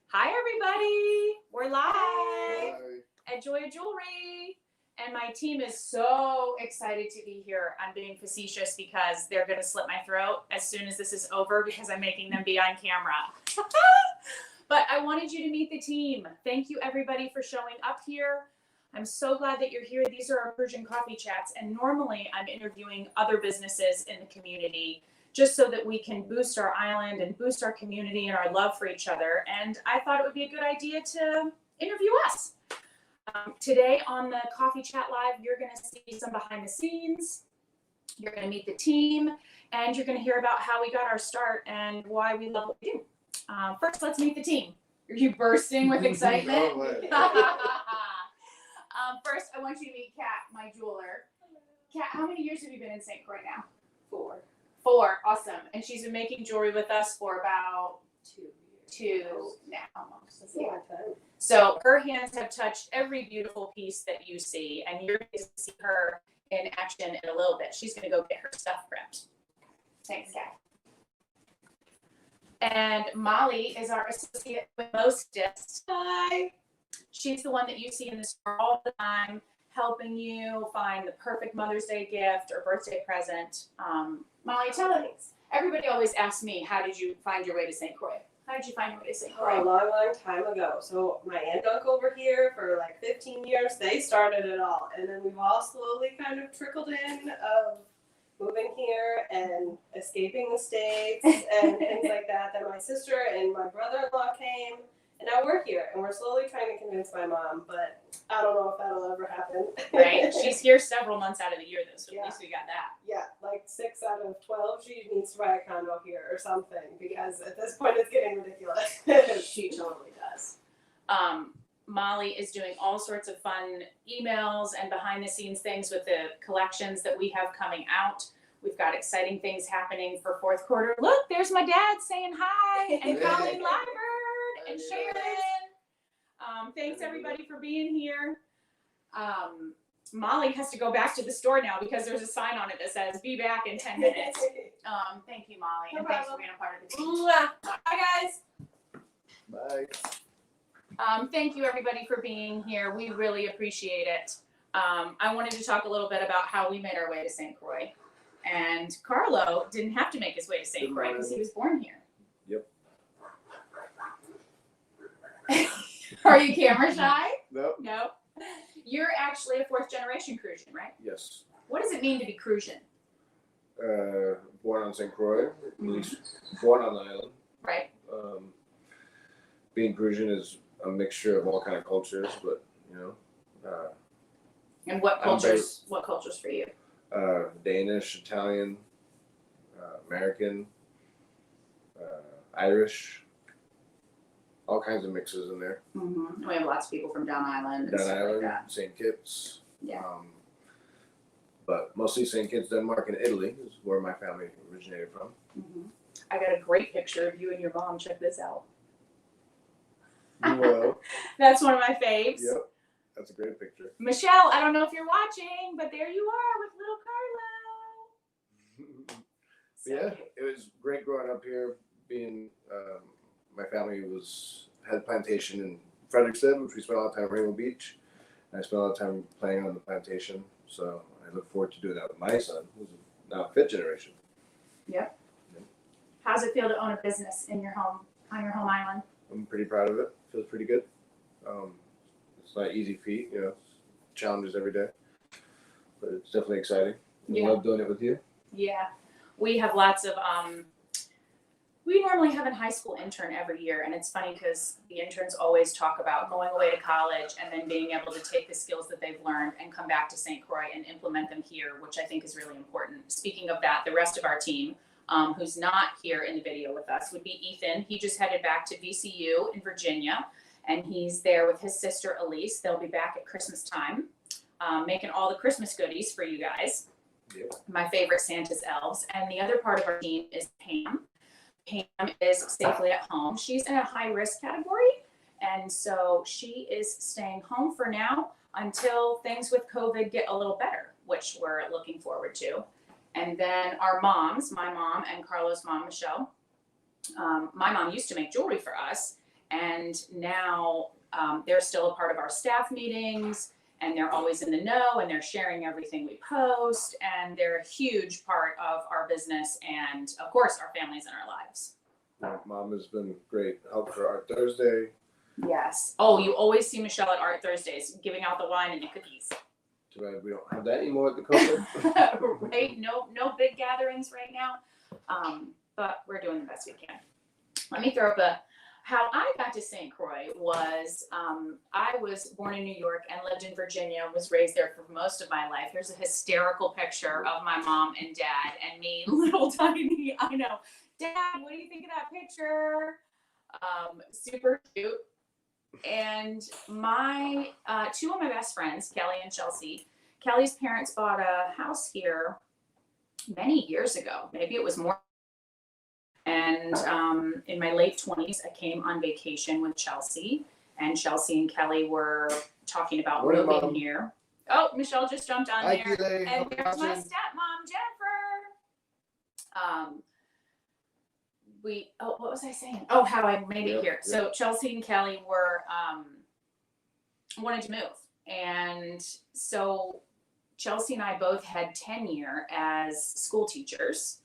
Hi, everybody. We're live Hi. at Joy of Jewelry. And my team is so excited to be here. I'm being facetious because they're going to slit my throat as soon as this is over because I'm making them be on camera. But I wanted you to meet the team. Thank you, everybody, for showing up here. I'm so glad that you're here. These are our Crucian coffee chats. And normally I'm interviewing other businesses in the community just so that we can boost our island and boost our community and our love for each other. And I thought it would be a good idea to interview us. Today on the Coffee Chat Live, you're going to see some behind the scenes. You're going to meet the team, and you're going to hear about how we got our start and why we love what we do. First, let's meet the team. Are you bursting with excitement? First, I want you to meet Kat, my jeweler. Kat, how many years have you been in St. Croix now? 4. 4, awesome. And she's been making jewelry with us for about 2 now. Almost. That's a long time. So her hands have touched every beautiful piece that you see, and you're going to see her in action in a little bit. She's going to go get her stuff prepped. Thanks, Kat. And Molly is our associate with Mostest. Hi. She's the one that you see in the store all the time, helping you find the perfect Mother's Day gift or birthday present. Molly, tell us. Everybody always asks me, how did you find your way to St. Croix? How did you find your way to St. Croix? A long, long time ago. So my aunt and uncle over here for like 15 years, they started it all. And then we've all slowly kind of trickled in of moving here and escaping the States and things like that. Then my sister and my brother-in-law came. And now we're here, and we're slowly trying to convince my mom, but I don't know if that'll ever happen. Right? She's here several months out of the year, though, so Yeah. at least we got that. Yeah, like 6 out of 12, she needs to buy a condo here or something, because at this point it's getting ridiculous. She totally does. Molly is doing all sorts of fun emails and behind-the-scenes things with the collections that we have coming out. We've got exciting things happening for fourth quarter. Look, there's my dad saying hi, and Colleen Liebert and Sharon. Thanks everybody for being here. Molly has to go back to the store now because there's a sign on it that says "Be back in 10 minutes." Thank you, Molly, and thanks for being a part of the team. Bye, guys. Bye. Thank you everybody for being here. We really appreciate it. I wanted to talk a little bit about how we made our way to St. Croix. And Carlo didn't have to make his way to St. Croix because he was born here. Yep. Are you camera shy? Nope. No. You're actually a 4th generation Crucian, right? Yes. What does it mean to be Crucian? Born on St. Croix, at least born on the island. Right. Being Crucian is a mixture of all kind of cultures, but And what cultures? What cultures for you? Danish, Italian, American, Irish, all kinds of mixes in there. Mm-hmm. We have lots of people from Down Island and Down stuff Island, like that. St. Kitts. Yeah. But mostly St. Kitts, Denmark, and Italy is where my family originated from. Mm-hmm. I got a great picture of you and your mom. Check this out. Whoa. That's one of my faves. Yep. That's a great picture. Michelle, I don't know if you're watching, but there you are with little Carlo. So Yeah, cute. it was great growing up here. Being my family had a plantation in Frederickstead, which we spent a lot of time at Rainbow Beach. And I spent a lot of time playing on the plantation. So I look forward to doing that with my son, who's now 5th generation. Yep. How's it feel to own a business in your home, on your home island? I'm pretty proud of it. Feels pretty good. It's not an easy feat, challenges every day, but it's definitely exciting. I love doing it with you. Yeah, we have lots of, we normally have a high school intern every year, and it's funny because the interns always talk about going away to college and then being able to take the skills that they've learned and come back to St. Croix and implement them here, which I think is really important. Speaking of that, the rest of our team, who's not here in the video with us, would be Ethan. He just headed back to VCU in Virginia, and he's there with his sister Elise. They'll be back at Christmas time, making all the Christmas goodies for you guys. Yep. My favorite Santa's elves. And the other part of our team is Pam. Pam is safely at home. She's in a high risk category, and so she is staying home for now until things with COVID get a little better, which we're looking forward to. And then our moms, my mom and Carlos' mom, Michelle. My mom used to make jewelry for us, And now they're still a part of our staff meetings, and they're always in the know, and they're sharing everything we post, and they're a huge part of our business and, of course, our families and our lives. My mom has been great help for Art Thursday. Yes. Oh, you always see Michelle at Art Thursdays giving out the wine and the cookies. Too bad we don't have that anymore at the COVID. Right? No big gatherings right now. But we're doing the best we can. Let me throw up how I got to St. Croix was, I was born in New York and lived in Virginia, was raised there for most of my life. Here's a hysterical picture of my mom and dad and me, little tiny, I know. Dad, what do you think of that picture? Super cute. And my two of my best friends, Kelly and Chelsea, Kelly's parents bought a house here many years ago. Maybe it was more. And in my late 20s, I came on vacation with Chelsea, and Chelsea and Kelly were talking about moving here. Oh, Michelle just jumped on there. And there's my stepmom, Jennifer. What was I saying? Oh, how I made it here. So Chelsea and Kelly were wanted to move, and so Chelsea and I both had tenure as school teachers.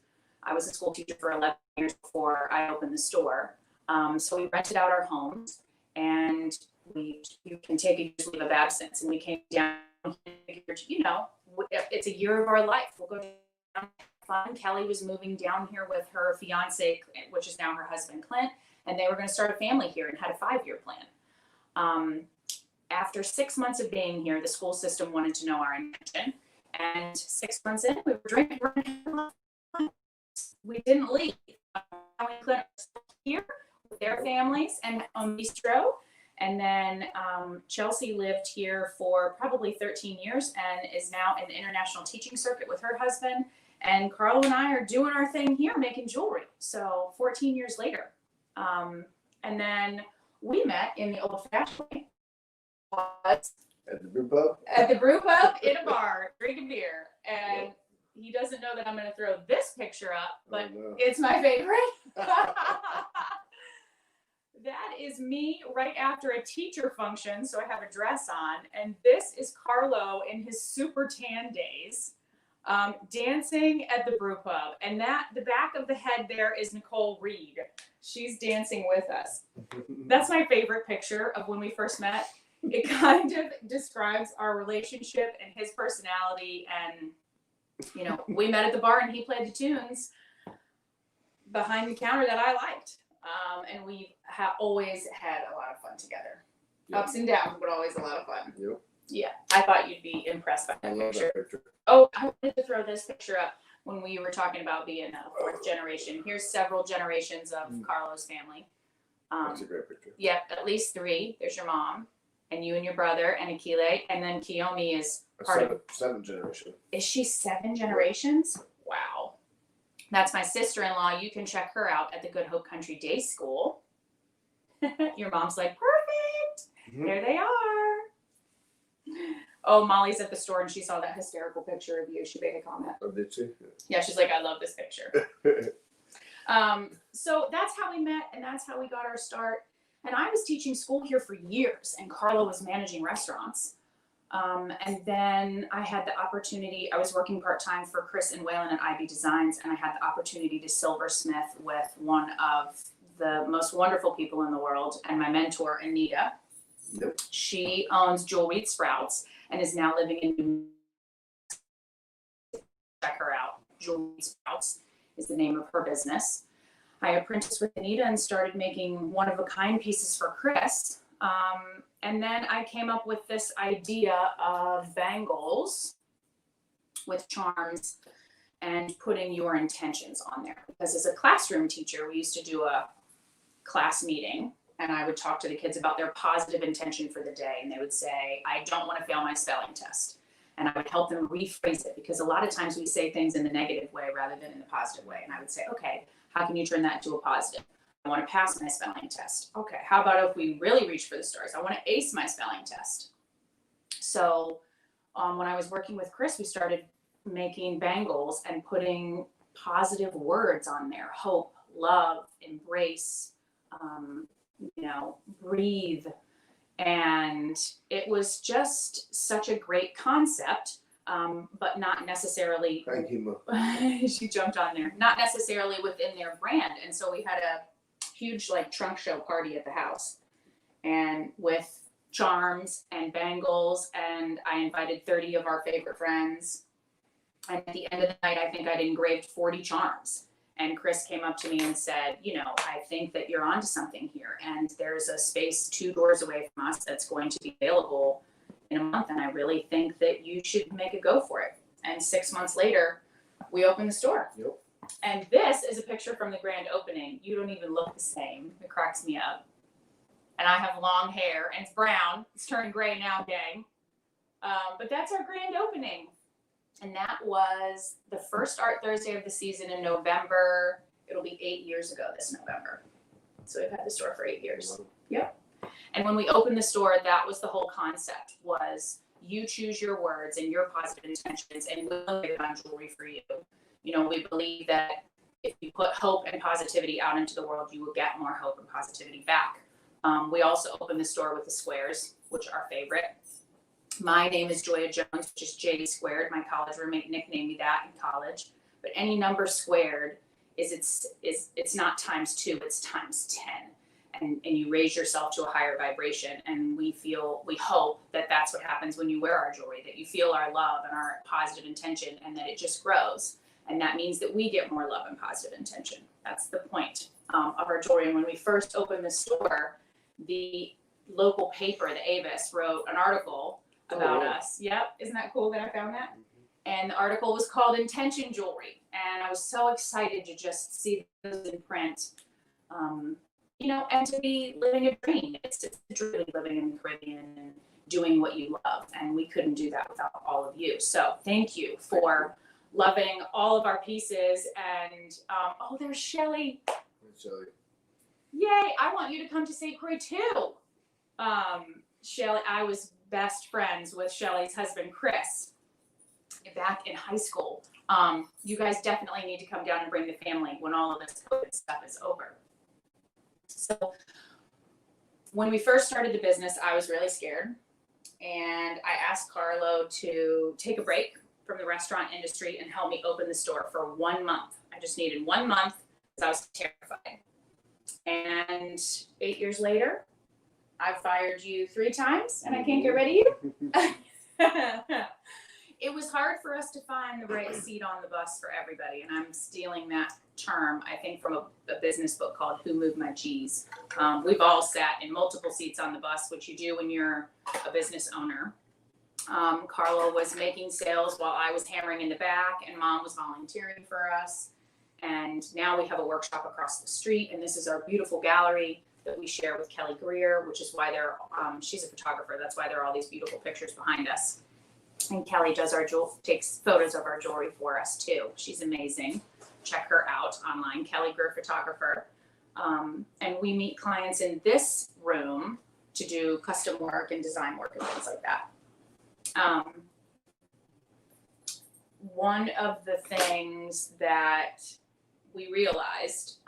I was a school teacher for 11 years before I opened the store. So we rented out our homes, and you can take a year's leave of absence, and we came down here, it's a year of our life. We'll go down. Fun. Kelly was moving down here with her fiance, which is now her husband, Clint, and they were going to start a family here and had a 5-year plan. After 6 months of being here, the school system wanted to know our intention, and 6 months in, we were drinking. We didn't leave. Clint was here with their families and on bistro, and then Chelsea lived here for probably 13 years and is now in the international teaching circuit with her husband. And Carlo and I are doing our thing here, making jewelry. So 14 years later. And then we met in the old-fashioned way. At the brew pub? At the brew pub in a bar, drinking beer. And he doesn't know that I'm going to throw this picture up, but it's my favorite. That is me right after a teacher function. So I have a dress on. And this is Carlo in his super tan days. Dancing at the brew pub, and the back of the head there is Nicole Reed. She's dancing with us. That's my favorite picture of when we first met. It kind of describes our relationship and his personality, and we met at the bar and he played the tunes behind the counter that I liked, and we always had a lot of fun together. Ups and downs, but always a lot of fun. Yeah, I thought you'd be impressed by that picture. Oh, I wanted to throw this picture up when we were talking about being a 4th generation. Here's several generations of Carlo's family. That's a great picture. Yeah, at least 3. There's your mom, and you and your brother, and Akile, and then Kiyomi is part of 7th generation. Is she 7 generations? Wow. That's my sister-in-law. You can check her out at the Good Hope Country Day School. Your mom's like, perfect. There they are. Oh, Molly's at the store and she saw that hysterical picture of you. She made a comment. Oh, did she? Yeah, she's like, I love this picture. So that's how we met, and that's how we got our start. And I was teaching school here for years, and Carlo was managing restaurants. And then I had the opportunity, I was working part-time for Chris and Waylon at IB Designs, and I had the opportunity to silversmith with one of the most wonderful people in the world, and my mentor, Anita. Yep. She owns Jewelry Sprouts and is now living in New York. Check her out. Jewelry Sprouts is the name of her business. I apprenticed with Anita and started making one-of-a-kind pieces for Chris. And then I came up with this idea of bangles with charms and putting your intentions on there. Because as a classroom teacher, we used to do a class meeting, and I would talk to the kids about their positive intention for the day. And they would say, I don't want to fail my spelling test. And I would help them rephrase it, because a lot of times we say things in the negative way rather than in the positive way. And I would say, okay, how can you turn that into a positive? I want to pass my spelling test. Okay, how about if we really reach for the stars? I want to ace my spelling test. So when I was working with Chris, we started making bangles and putting positive words on there: hope, love, embrace, breathe. And it was just such a great concept, but not necessarily. Thank you, She jumped on there. Not necessarily within their brand. And so we had a huge trunk show party at the house, and with charms and bangles, and I invited 30 of our favorite friends. And at the end of the night, I think I'd engraved 40 charms. And Chris came up to me and said, I think that you're onto something here. And there's a space 2 doors away from us that's going to be available in a month. And I really think that you should make a go for it. And 6 months later, we opened the store. Yep. And this is a picture from the grand opening. You don't even look the same. It cracks me up. And I have long hair, and it's brown. It's turning gray now, gang. But that's our grand opening. And that was the first Art Thursday of the season in November. It'll be 8 years ago this November. So we've had the store for 8 years. Yep. And when we opened the store, that was the whole concept, was you choose your words and your positive intentions, and we'll get it on jewelry for you. We believe that if you put hope and positivity out into the world, you will get more hope and positivity back. We also opened the store with the squares, which are our favorite. My name is Joya Jones, which is J squared. My college roommate nicknamed me that in college. But any number squared it's not times 2, it's times 10. And you raise yourself to a higher vibration. And we hope that that's what happens when you wear our jewelry, that you feel our love and our positive intention, and that it just grows. And that means that we get more love and positive intention. That's the point of our jewelry. And when we first opened the store, the local paper, the Avis, wrote an article about us. Yep. Isn't that cool that I found that? And the article was called Intention Jewelry. And I was so excited to just see those in print, and to be living a dream. It's really living in the Caribbean and doing what you love. And we couldn't do that without all of you. So thank you for loving all of our pieces. And, there's Shelly. Shelly. Yay. I want you to come to St. Croix too. Shelly, I was best friends with Shelly's husband, Chris, back in high school. You guys definitely need to come down and bring the family when all of this COVID stuff is over. So when we first started the business, I was really scared. And I asked Carlo to take a break from the restaurant industry and help me open the store for 1 month. I just needed 1 month because I was terrified. And 8 years later, I've fired you 3 times and I can't get rid of you. It was hard for us to find the right seat on the bus for everybody. And I'm stealing that term, I think, from a business book called Who Moved My Cheese. We've all sat in multiple seats on the bus, which you do when you're a business owner. Carlo was making sales while I was hammering in the back, and Mom was volunteering for us. And now we have a workshop across the street, and this is our beautiful gallery that we share with Kelly Greer, which is why she's a photographer. That's why there are all these beautiful pictures behind us. And Kelly takes photos of our jewelry for us too. She's amazing. Check her out online, Kelly Greer Photographer. And we meet clients in this room to do custom work and design work and things like that. One of the things that we realized,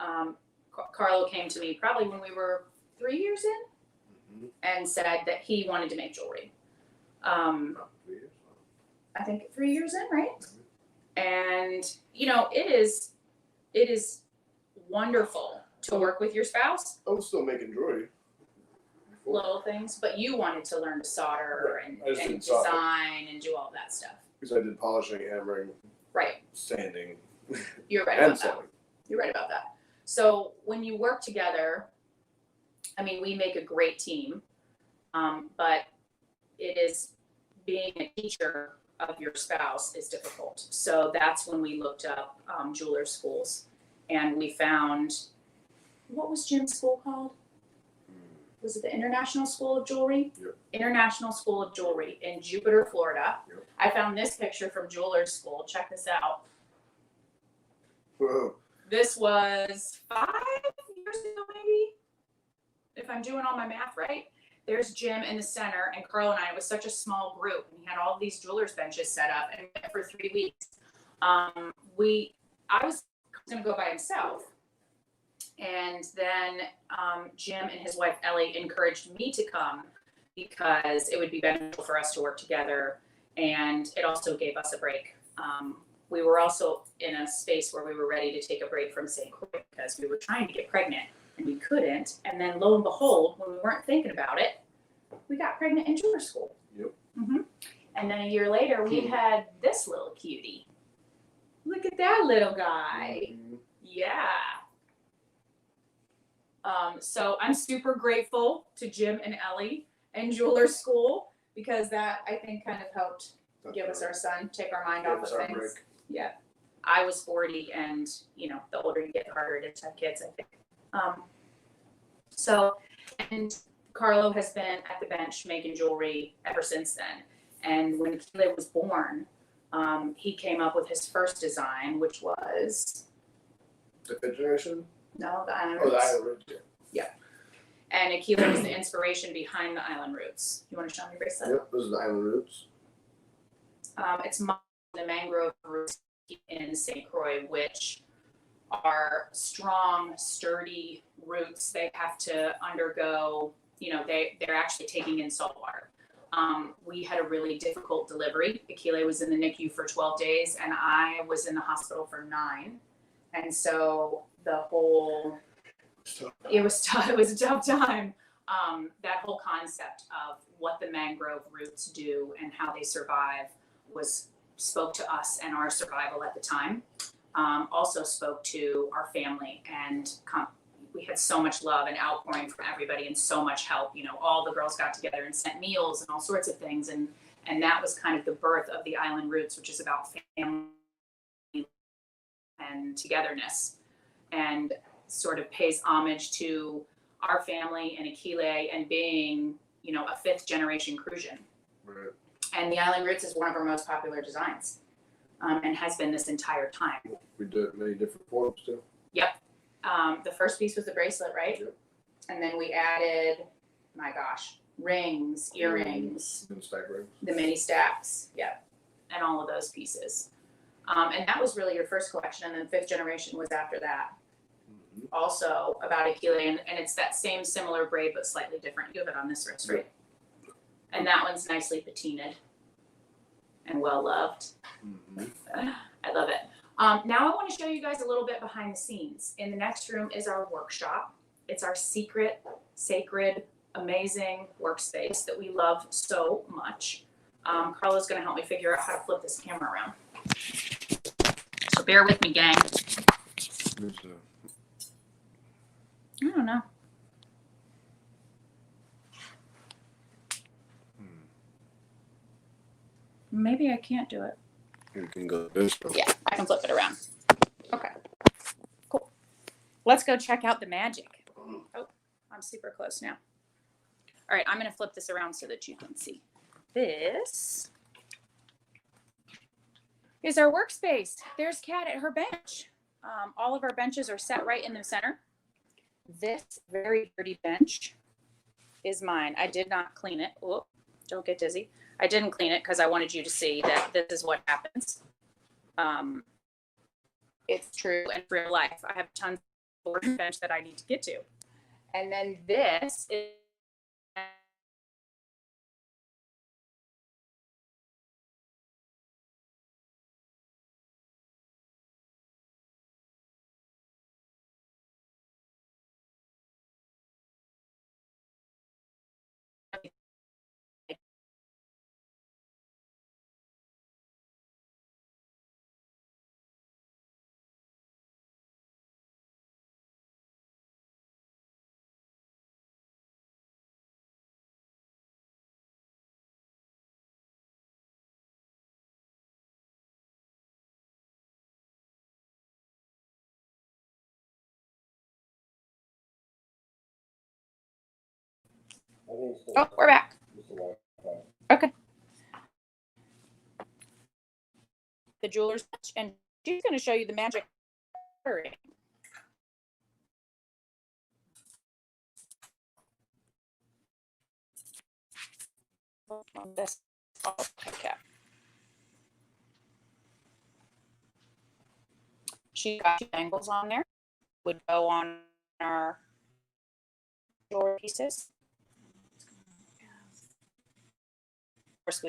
Carlo came to me probably when we were 3 years in and said that he wanted to make jewelry. I think 3 years in, right? And, it is wonderful to work with your spouse. I was still making jewelry. Little things, but you wanted to learn to solder and design and do all that stuff. Because I did polishing, hammering, right, sanding. You're right about that. You're right about that. So when you work together, we make a great team, but it is being a teacher of your spouse is difficult. So that's when we looked up jeweler schools, and we found, what was Jim's school called? Was it the International School of Jewelry? Yep. International School of Jewelry in Jupiter, Florida. Yep. I found this picture from Jeweler's School. Check this out. Whoa. This was 5 years ago, maybe, if I'm doing all my math right. There's Jim in the center, and Carlo and I. It was such a small group, and he had all these jewelers benches set up, and we went for 3 weeks. I was going to go by himself, And then Jim and his wife Ellie encouraged me to come because it would be beneficial for us to work together, and it also gave us a break. We were also in a space where we were ready to take a break from St. Croix because we were trying to get pregnant and we couldn't. And then lo and behold, when we weren't thinking about it, we got pregnant in jeweler school. Yep. Mm-hmm. And then a year later, we had this little cutie. Look at that little guy. Mm-hmm. Yeah. So I'm super grateful to Jim and Ellie and jeweler school because that, I think, kind of helped give us our son, take our mind off of things. Break. Yeah. I was 40, and, you know, the older you get, the harder it is to have kids, I think. And Carlo has been at the bench making jewelry ever since then. And when Keelan was born, he came up with his first design, which was The fifth generation? the island Oh, the roots. island roots. Yeah. And Akila was the inspiration behind the island roots. You want to show me your bracelet? Yep, those are the island roots. It's the mangrove roots in St. Croix, which are strong, sturdy roots. They have to undergo, you know, they're actually taking in salt water. We had a really difficult delivery. Akila was in the NICU for 12 days, and I was in the hospital for 9. And so it was tough. It was a tough time. That whole concept of what the mangrove roots do and how they survive spoke to us and our survival at the time. Also spoke to our family, and we had so much love and outpouring from everybody and so much help. You know, all the girls got together and sent meals and all sorts of things. And that was kind of the birth of the Island Roots, which is about family and togetherness, and sort of pays homage to our family and Akile and being, you know, a 5th generation Crucian. Right. And the Island Roots is one of our most popular designs, and has been this entire time. We do it in many different forms too. Yep. The first piece was the bracelet, right? Yep. And then we added, my gosh, rings, earrings, And stack rings. the mini stacks, yep, and all of those pieces. And that was really your first collection, and then 5th generation was after that. Mm-hmm. Also about Akile, and it's that same similar braid but slightly different. You have it on this wrist, right? And that one's nicely patinaed and well loved. Mm-hmm. I love it. Now I want to show you guys a little bit behind the scenes. In the next room is our workshop. It's our secret, sacred, amazing workspace that we love so much. Carla's going to help me figure out how to flip this camera around. So bear with me, gang. I don't know. Maybe I can't do it. You can go this way. Yeah, I can flip it around. Okay, cool. Let's go check out the magic. Oh, I'm super close now. All right, I'm going to flip this around so that you can see. This is our workspace. There's Kat at her bench. All of our benches are set right in the center. This very dirty bench is mine. I did not clean it. Oh, don't get dizzy. I didn't clean it because I wanted you to see that this is what happens. It's true in real life. I have tons of bench that I need to get to. And then this is oh, we're back. Okay. The jeweler's bench, and she's going to show you the magic. This cap. She got 2 angles on there. Would go on our jewelry pieces. Of course,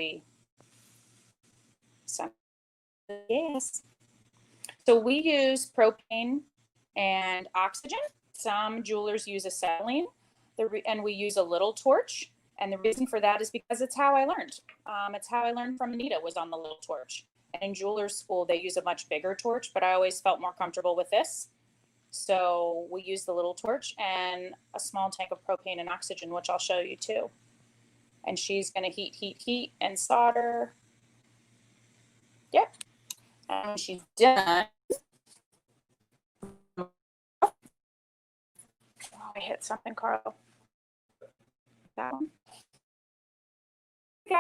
yes. So we use propane and oxygen. Some jewelers use acetylene, and we use a little torch. And the reason for that is because it's how I learned. It's how I learned from Anita, was on the little torch. And in jeweler's school, they use a much bigger torch, but I always felt more comfortable with this. So we use the little torch and a small tank of propane and oxygen, which I'll show you too. And she's going to heat, and solder. Yep. And when she's done, oh, I hit something, Carl. That one. Okay.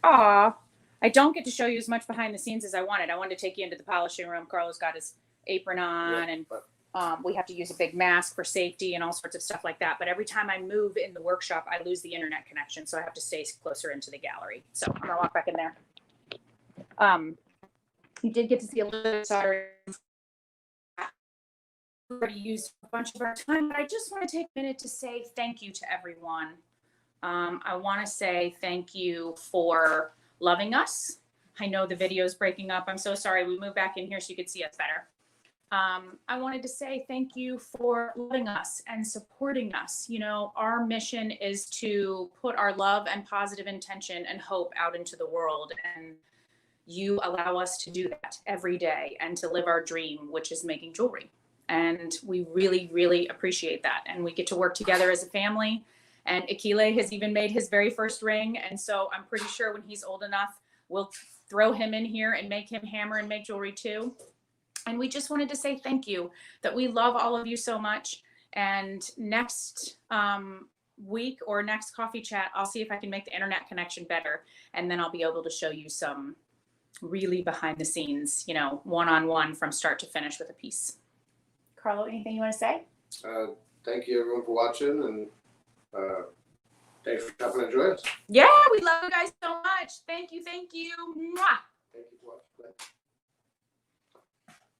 Aw, I don't get to show you as much behind the scenes as I wanted. I wanted to take you into the polishing room. Carlos got his apron on, and we have to use a big mask for safety and all sorts of stuff like that. But every time I move in the workshop, I lose the internet connection, so I have to stay closer into the gallery. So I'm gonna walk back in there. You did get to see a little bit of solder. We already used a bunch of our time, but I just want to take a minute to say thank you to everyone. I want to say thank you for loving us. I know the video is breaking up. I'm so sorry. We moved back in here so you could see us better. I wanted to say thank you for loving us and supporting us. You know, our mission is to put our love and positive intention and hope out into the world. And you allow us to do that every day and to live our dream, which is making jewelry. And we really, really appreciate that. And we get to work together as a family. And Akile has even made his very first ring. And so I'm pretty sure when he's old enough, we'll throw him in here and make him hammer and make jewelry too. And we just wanted to say thank you, that we love all of you so much. And next week or next coffee chat, I'll see if I can make the internet connection better. And then I'll be able to show you some really behind the scenes, you know, one-on-one from start to finish with a piece. Carlo, anything you want to say? Thank you everyone for watching, and thanks for coming and joining us. Yeah, we love you guys so much. Thank you. Mwah. Thank you for watching.